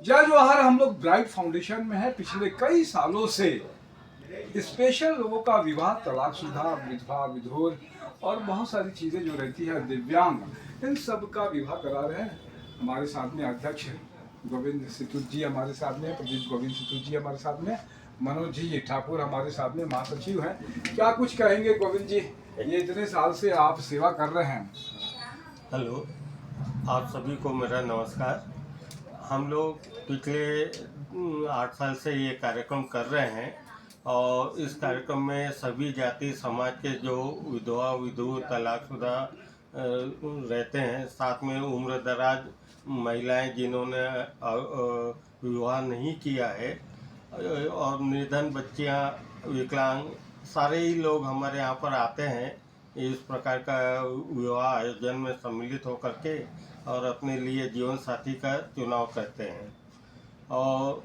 जय जवाहर हम लोग ब्राइट फाउंडेशन में है। पिछले कई सालों से स्पेशल लोगों का विवाह, तलाकशुदा, विधवा, विधुर और बहुत सारी चीज़ें जो रहती है दिव्यांग, इन सब का विवाह करा रहे हैं। हमारे साथ में अध्यक्ष गोविंद सितुत जी हमारे साथ में, प्रदीप गोविंद सितुत जी हमारे साथ में, मनोज जी ठाकुर हमारे साथ में महासचिव हैं। क्या कुछ कहेंगे गोविंद जी, ये इतने साल से आप सेवा कर रहे हैं? हेलो, आप सभी को मेरा नमस्कार। हम लोग पिछले 8 साल से ये कार्यक्रम कर रहे हैं और इस कार्यक्रम में सभी जाति समाज के जो विधवा, विधु, तलाकशुदा रहते हैं, साथ में उम्र दराज महिलाएं जिन्होंने विवाह नहीं किया है और निर्धन बच्चियां, विकलांग, सारे ही लोग हमारे यहाँ पर आते हैं इस प्रकार का विवाह आयोजन में सम्मिलित होकर के और अपने लिए जीवन साथी का चुनाव करते हैं। और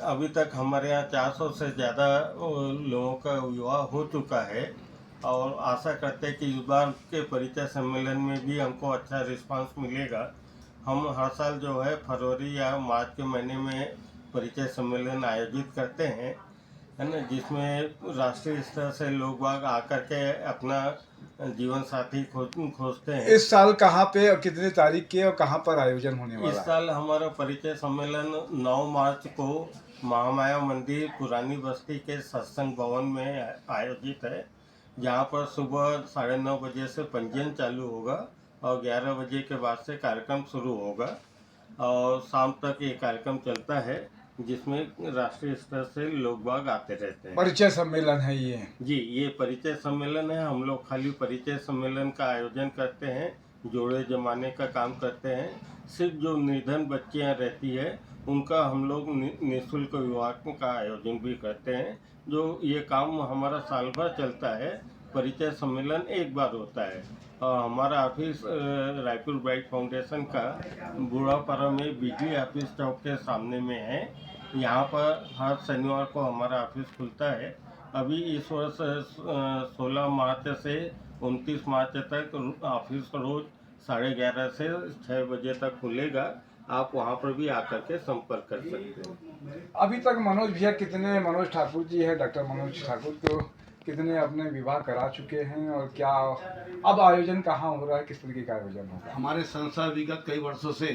अभी तक हमारे यहाँ 400 से ज़्यादा लोगों का विवाह हो चुका है और आशा करते हैं कि इस बार के परिचय सम्मेलन में भी हमको अच्छा रिस्पांस मिलेगा। हम हर साल जो है फरवरी या मार्च के महीने में परिचय सम्मेलन आयोजित करते हैं, है ना, जिसमें राष्ट्रीय स्तर से लोग बाग आकर के अपना जीवन साथी खोजते हैं। इस साल कहाँ पे और कितने तारीख के और कहाँ पर आयोजन होने वाला है? इस साल हमारा परिचय सम्मेलन 9 मार्च को महामाया मंदिर पुरानी बस्ती के सत्संग भवन में आयोजित है, जहाँ पर सुबह 9:30 बजे से पंजीयन चालू होगा और 11 बजे के बाद से कार्यक्रम शुरू होगा और शाम तक ये कार्यक्रम चलता है, जिसमें राष्ट्रीय स्तर से लोग बाग आते रहते हैं। परिचय सम्मेलन है ये? जी, ये परिचय सम्मेलन है। हम लोग खाली परिचय सम्मेलन का आयोजन करते हैं, जोड़े जमाने का काम करते हैं। सिर्फ जो निर्धन बच्चियां रहती है उनका हम लोग निःशुल्क विवाह का आयोजन भी करते हैं। जो ये काम हमारा साल भर चलता है। परिचय सम्मेलन एक बार होता है और हमारा ऑफिस रायपुर ब्राइट फाउंडेशन का बूढ़ापारा में बिजली ऑफिस चौक के सामने में है। यहाँ पर हर शनिवार को हमारा ऑफिस खुलता है। अभी इस वर्ष 16 मार्च से 29 मार्च तक ऑफिस रोज 11:30 से 6 बजे तक खुलेगा। आप वहाँ पर भी आकर के संपर्क कर सकते हैं। अभी तक मनोज भैया कितने, मनोज ठाकुर जी है, डॉक्टर मनोज ठाकुर, तो कितने अपने विवाह करा चुके हैं और क्या अब आयोजन कहाँ हो रहा है, किस तरीके का आयोजन होगा? हमारे संस्था विगत कई वर्षों से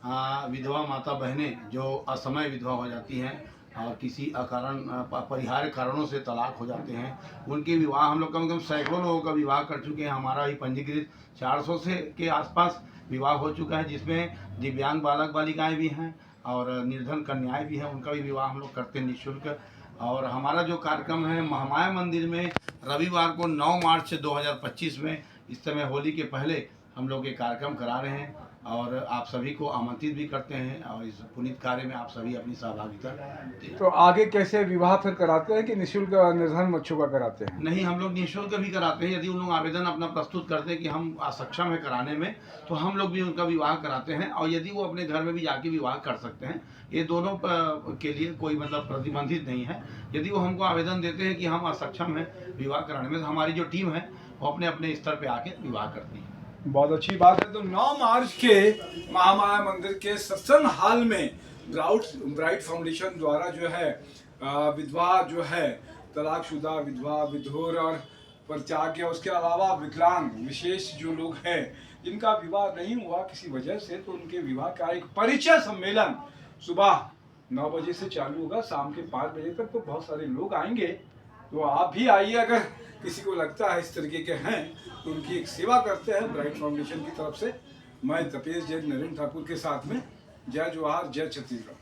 विधवा माता बहनें जो असमय विधवा हो जाती हैं और किसी अकारण अपरिहार्य कारणों से तलाक हो जाते हैं, उनके विवाह हम लोग कम से कम सैकड़ों लोगों का विवाह कर चुके हैं। हमारा ही पंजीकृत 400 से के आसपास विवाह हो चुका है, जिसमें दिव्यांग बालक बालिकाएं भी हैं और निर्धन कन्याएं भी हैं। उनका भी विवाह हम लोग करते हैं निःशुल्क। और हमारा जो कार्यक्रम है महामाया मंदिर में रविवार को 9 मार्च 2025 में, इस समय होली के पहले हम लोग ये कार्यक्रम करा रहे हैं और आप सभी को आमंत्रित भी करते हैं और इस पुनीत कार्य में आप सभी अपनी सहभागिता दें। तो आगे कैसे विवाह फिर कराते हैं कि निःशुल्क निर्धन बच्चों का कराते हैं? नहीं, हम लोग निःशुल्क भी कराते हैं। यदि उन लोग आवेदन अपना प्रस्तुत करते हैं कि हम असक्षम है कराने में, तो हम लोग भी उनका विवाह कराते हैं और यदि वो अपने घर में भी जाके विवाह कर सकते हैं। ये दोनों के लिए कोई मतलब प्रतिबंधित नहीं है। यदि वो हमको आवेदन देते हैं कि हम असक्षम हैं विवाह कराने में, तो हमारी जो टीम है वो अपने अपने स्तर पर आके विवाह करती है। बहुत अच्छी बात है। तो 9 मार्च के महामाया मंदिर के सत्संग हॉल में ब्राइट फाउंडेशन द्वारा जो है विधवा जो है, तलाकशुदा, विधवा, विधुर और परित्याग, उसके अलावा विकलांग विशेष जो लोग हैं जिनका विवाह नहीं हुआ किसी वजह से, तो उनके विवाह का एक परिचय सम्मेलन सुबह 9 बजे से चालू होगा, शाम के 5 बजे तक। तो बहुत सारे लोग आएंगे, तो आप भी आइए। अगर किसी को लगता है इस तरीके के हैं तो उनकी एक सेवा करते हैं ब्राइट फाउंडेशन की तरफ से। मैं तपेश जैन नरेंद्र ठाकुर के साथ में। जय जवाहर, जय छत्तीसगढ़।